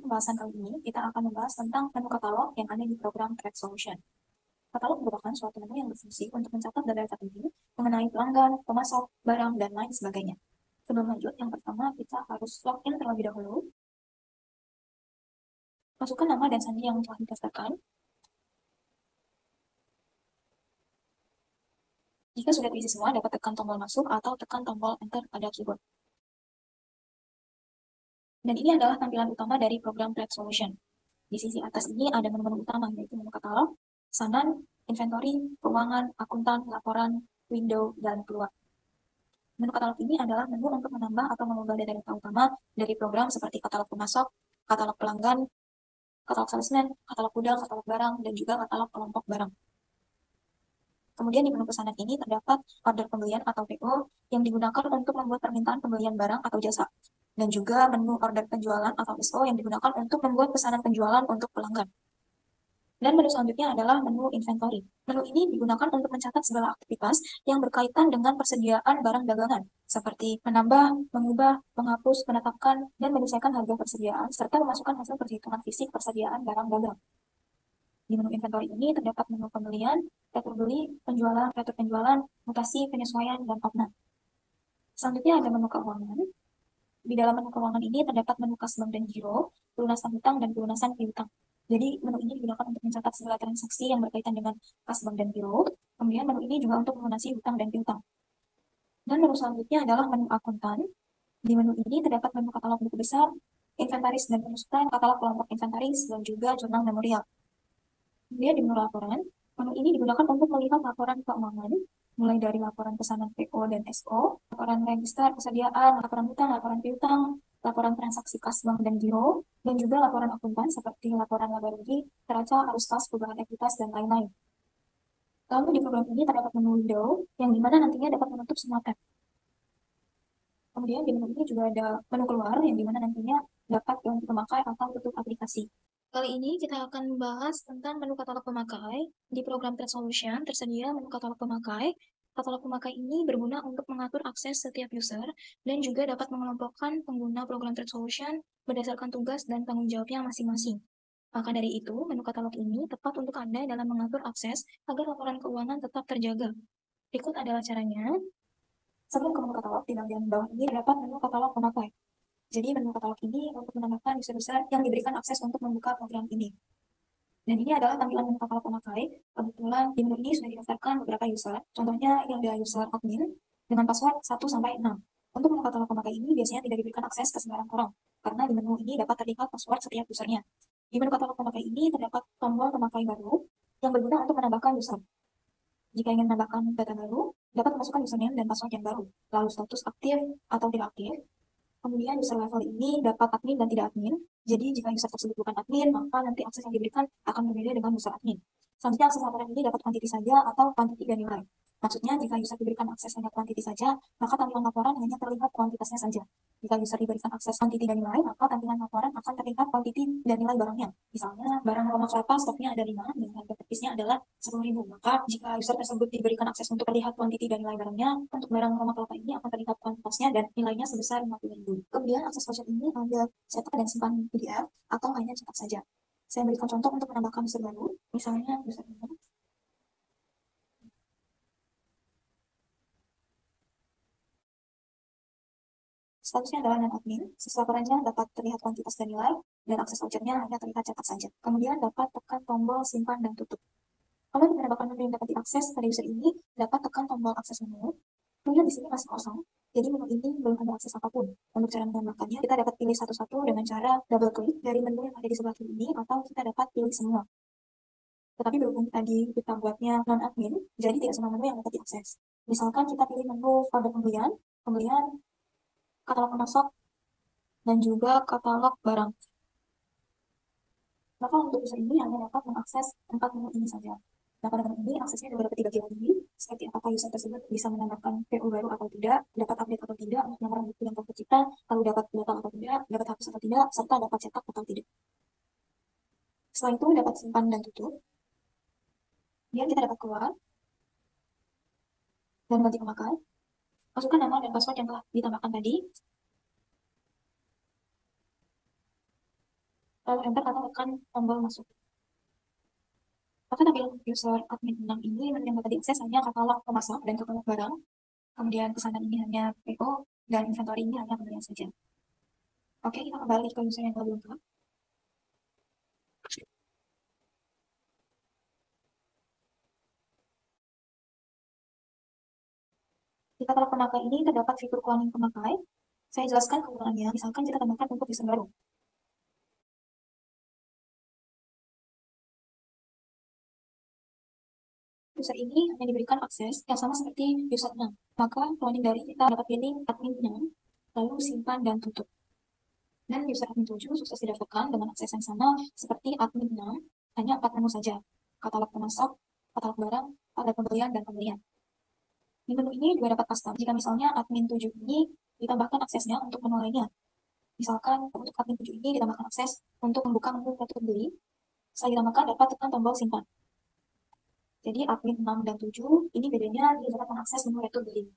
pembahasan kali ini, kita akan membahas tentang menu katalog yang ada di program Track Solution. Katalog merupakan suatu menu yang berfungsi untuk mencatat data penting mengenai pelanggan, pemasok, barang, dan lain sebagainya. Sebelum lanjut, yang pertama kita harus login terlebih dahulu. Masukkan nama dan sandi yang telah didaftarkan. Jika sudah terisi semua, dapat tekan tombol masuk atau tekan tombol enter pada keyboard. Dan ini adalah tampilan utama dari program Track Solution. Di sisi atas ini ada menu-menu utama, yaitu menu katalog, pesanan, inventory, keuangan, akuntan, laporan, window, dan keluar. Menu katalog ini adalah menu untuk menambah atau mengubah data-data utama dari program seperti katalog pemasok, katalog pelanggan, katalog salesman, katalog gudang, katalog barang, dan juga katalog kelompok barang. Kemudian di menu pesanan ini terdapat order pembelian atau PO yang digunakan untuk membuat permintaan pembelian barang atau jasa. Dan juga menu order penjualan atau SO yang digunakan untuk membuat pesanan penjualan untuk pelanggan. Dan menu selanjutnya adalah menu inventory. Menu ini digunakan untuk mencatat segala aktivitas yang berkaitan dengan persediaan barang dagangan, seperti menambah, mengubah, menghapus, menetapkan, dan menyesuaikan harga persediaan, serta memasukkan hasil perhitungan fisik persediaan barang dagang. Di menu inventory ini terdapat menu pembelian, retur beli, penjualan, mutasi, penyesuaian, dan opnam. Selanjutnya ada menu keuangan. Di dalam menu keuangan ini terdapat menu kas bank dan giro, pelunasan hutang, dan pelunasan piutang. Jadi menu ini digunakan untuk mencatat segala transaksi yang berkaitan dengan kas bank dan giro. Kemudian menu ini juga untuk melunasi hutang dan piutang. Dan menu selanjutnya adalah menu akuntan. Di menu ini terdapat menu katalog buku besar, inventaris dan penyusutan, katalog kelompok inventaris, dan juga jurnal memorial. Kemudian di menu laporan, menu ini digunakan untuk melihat laporan keuangan, mulai dari laporan pesanan PO dan SO, laporan register persediaan, laporan hutang, laporan piutang, laporan transaksi kas bank dan giro, dan juga laporan akuntan seperti laporan laba rugi, neraca, arus kas, perubahan ekuitas, dan lain-lain. Lalu di program ini terdapat menu window, yang dimana nantinya dapat menutup semua tab. Kemudian di menu ini juga ada menu keluar, yang dimana nantinya dapat ganti pemakai atau tutup aplikasi. Kali ini kita akan membahas tentang menu katalog pemakai. Di program Track Solution tersedia menu katalog pemakai. Katalog pemakai ini berguna untuk mengatur akses setiap user dan juga dapat mengelompokkan pengguna program Track Solution berdasarkan tugas dan tanggung jawabnya masing-masing. Maka dari itu, menu katalog ini tepat untuk Anda dalam mengatur akses agar laporan keuangan tetap terjaga. Berikut adalah caranya. Sebelum ke menu katalog, di bagian bawah ini terdapat menu katalog pemakai. Jadi menu katalog ini untuk menambahkan user-user yang diberikan akses untuk membuka program ini. Dan ini adalah tampilan menu katalog pemakai. Kebetulan di menu ini sudah didaftarkan beberapa user. Contohnya yang ada user admin dengan password 1-6. Untuk menu katalog pemakai ini biasanya tidak diberikan akses ke sembarang orang, karena di menu ini dapat terlihat password setiap usernya. Di menu katalog pemakai ini terdapat tombol pemakai baru yang berguna untuk menambahkan user. Jika ingin menambahkan data baru, dapat memasukkan username dan password yang baru, lalu status aktif atau tidak aktif. Kemudian user level ini dapat admin dan tidak admin. Jadi jika user tersebut bukan admin, maka nanti akses yang diberikan akan berbeda dengan user admin. Selanjutnya akses laporan ini dapat kuantiti saja atau kuantiti dan nilai. Maksudnya jika user diberikan akses hanya kuantiti saja, maka tampilan laporan hanya terlihat kuantitasnya saja. Jika user diberikan akses kuantiti dan nilai, maka tampilan laporan akan terlihat kuantiti dan nilai barangnya. Misalnya barang rumah kelapa stoknya ada 5 dan harga tepisnya adalah 10.000. Maka jika user tersebut diberikan akses untuk terlihat kuantiti dan nilai barangnya, untuk barang rumah kelapa ini akan terlihat kuantitasnya dan nilainya sebesar 50.000. Kemudian akses voucher ini ada cetak dan simpan PDF atau hanya cetak saja. Saya berikan contoh untuk menambahkan user baru, misalnya user ini. Statusnya adalah non-admin, sisa laporannya dapat terlihat kuantitas dan nilai, dan akses vouchernya hanya terlihat cetak saja. Kemudian dapat tekan tombol simpan dan tutup. Kalau untuk menambahkan menu yang dapat diakses pada user ini, dapat tekan tombol akses menu. Kemudian di sini masih kosong, jadi menu ini belum ada akses apapun. Untuk cara menambahkannya, kita dapat pilih satu-satu dengan cara double klik dari menu yang ada di sebelah kiri ini, atau kita dapat pilih semua. Tetapi berhubung tadi kita buatnya non-admin, jadi tidak semua menu yang dapat diakses. Misalkan kita pilih menu order pembelian, katalog pemasok, dan juga katalog barang. Maka untuk user ini hanya dapat mengakses 4 menu ini saja. Nah, pada menu ini aksesnya ada beberapa tiga lagi, seperti apakah user tersebut bisa menambahkan PO baru atau tidak, dapat update atau tidak, nomor buku yang telah tercipta, lalu dapat data atau tidak, dapat hapus atau tidak, serta dapat cetak atau tidak. Setelah itu dapat simpan dan tutup. Kemudian kita dapat keluar dan ganti pemakai. Masukkan nama dan password yang telah ditambahkan tadi. lalu enter atau tekan tombol masuk. Maka tampilan user admin 6 ini yang dapat diakses hanya katalog pemasok dan katalog barang. Kemudian pesanan ini hanya PO dan inventory ini hanya pembelian saja. Oke, kita kembali ke user yang lebih lengkap. Di katalog pemakai ini terdapat fitur cloning pemakai. Saya jelaskan kegunaannya, misalkan kita tambahkan untuk user baru. User ini hanya diberikan akses yang sama seperti user 6. Maka cloning dari kita dapat pilih admin 6, lalu simpan dan tutup. Dan user admin 7 sukses didaftarkan dengan akses yang sama seperti admin 6, hanya 4 menu saja. Katalog pemasok, katalog barang, ada pembelian, dan pembelian. Di menu ini juga dapat custom. Jika misalnya admin 7 ini ditambahkan aksesnya untuk menu lainnya. Misalkan untuk admin 7 ini ditambahkan akses untuk membuka menu retur beli. Setelah ditambahkan dapat tekan tombol simpan. Jadi admin 6 dan 7 ini bedanya dia dapat mengakses menu retur beli.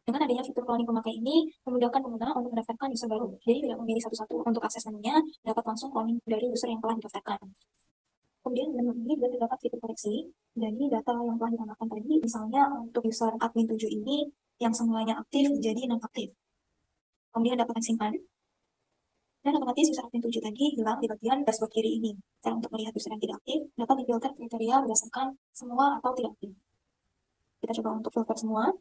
Dengan adanya fitur cloning pemakai ini memudahkan pengguna untuk mendaftarkan user baru. Jadi tidak memilih satu-satu untuk akses menunya, dapat langsung cloning dari user yang telah didaftarkan. Kemudian menu ini juga terdapat fitur koreksi. Jadi data yang telah ditambahkan tadi, misalnya untuk user admin 7 ini yang semulanya aktif jadi non-aktif. Kemudian dapat simpan. Dan otomatis user admin 7 tadi hilang di bagian dashboard kiri ini. Cara untuk melihat user yang tidak aktif, dapat difilter kriteria berdasarkan semua atau tidak aktif. Kita coba untuk filter semua.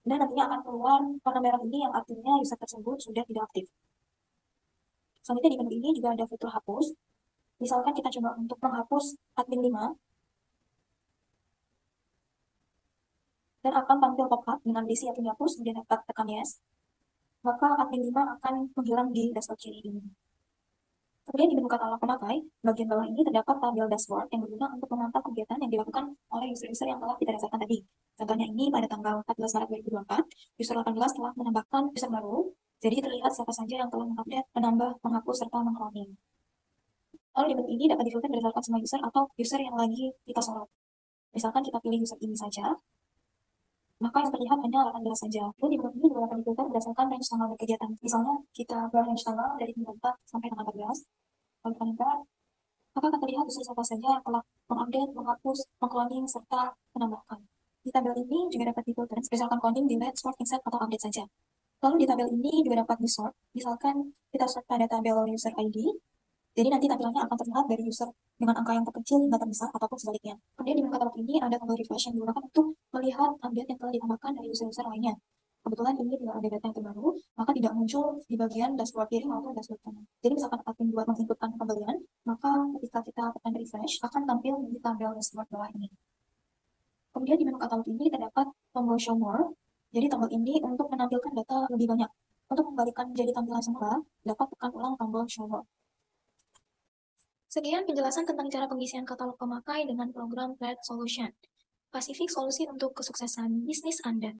Dan nantinya akan keluar warna merah ini yang artinya user tersebut sudah tidak aktif. Selanjutnya di menu ini juga ada fitur hapus. Misalkan kita coba untuk menghapus admin 5, dan akan tampil pop-up dengan berisi yang dihapus, kemudian dapat tekan yes. Maka admin 5 akan menghilang di dashboard kiri ini. Kemudian di menu katalog pemakai, bagian bawah ini terdapat tabel dashboard yang berguna untuk memantau kegiatan yang dilakukan oleh user-user yang telah kita daftarkan tadi. Contohnya ini pada tanggal 14 Maret 2024, user 18 telah menambahkan user baru, jadi terlihat siapa saja yang telah mengupdate, menambah, menghapus, serta mengcloning. Lalu di menu ini dapat difilter berdasarkan semua user atau user yang lagi kita sorot. Misalkan kita pilih user ini saja, maka yang terlihat hanya 18 saja. Lalu di menu ini juga dapat difilter berdasarkan range tanggal berkegiatan. Misalnya kita range tanggal dari tanggal 4 sampai tanggal 14, lalu kita enter, maka akan terlihat user siapa saja yang telah mengupdate, menghapus, mengcloning, serta menambahkan. Di tabel ini juga dapat difilter berdasarkan cloning, delete, sort, insert, atau update saja. Lalu di tabel ini juga dapat di-sort. Misalkan kita sort pada tabel user ID, jadi nanti tampilannya akan terlihat dari user dengan angka yang terkecil hingga terbesar ataupun sebaliknya. Kemudian di menu katalog ini ada tombol refresh yang digunakan untuk melihat update yang telah ditambahkan dari user-user lainnya. Kebetulan ini tidak ada data yang terbaru, maka tidak muncul di bagian dashboard kiri maupun dashboard kanan. Jadi misalkan admin buat menginputkan pembelian, maka ketika kita tekan refresh akan tampil di tabel dashboard bawah ini. Kemudian di menu katalog ini terdapat tombol show more. Jadi tombol ini untuk menampilkan data lebih banyak. Untuk membalikan menjadi tampilan semula, dapat tekan ulang tombol show more. Sekian penjelasan tentang cara pengisian katalog pemakai dengan program Plat Solution. Pasifik solusi untuk kesuksesan bisnis Anda.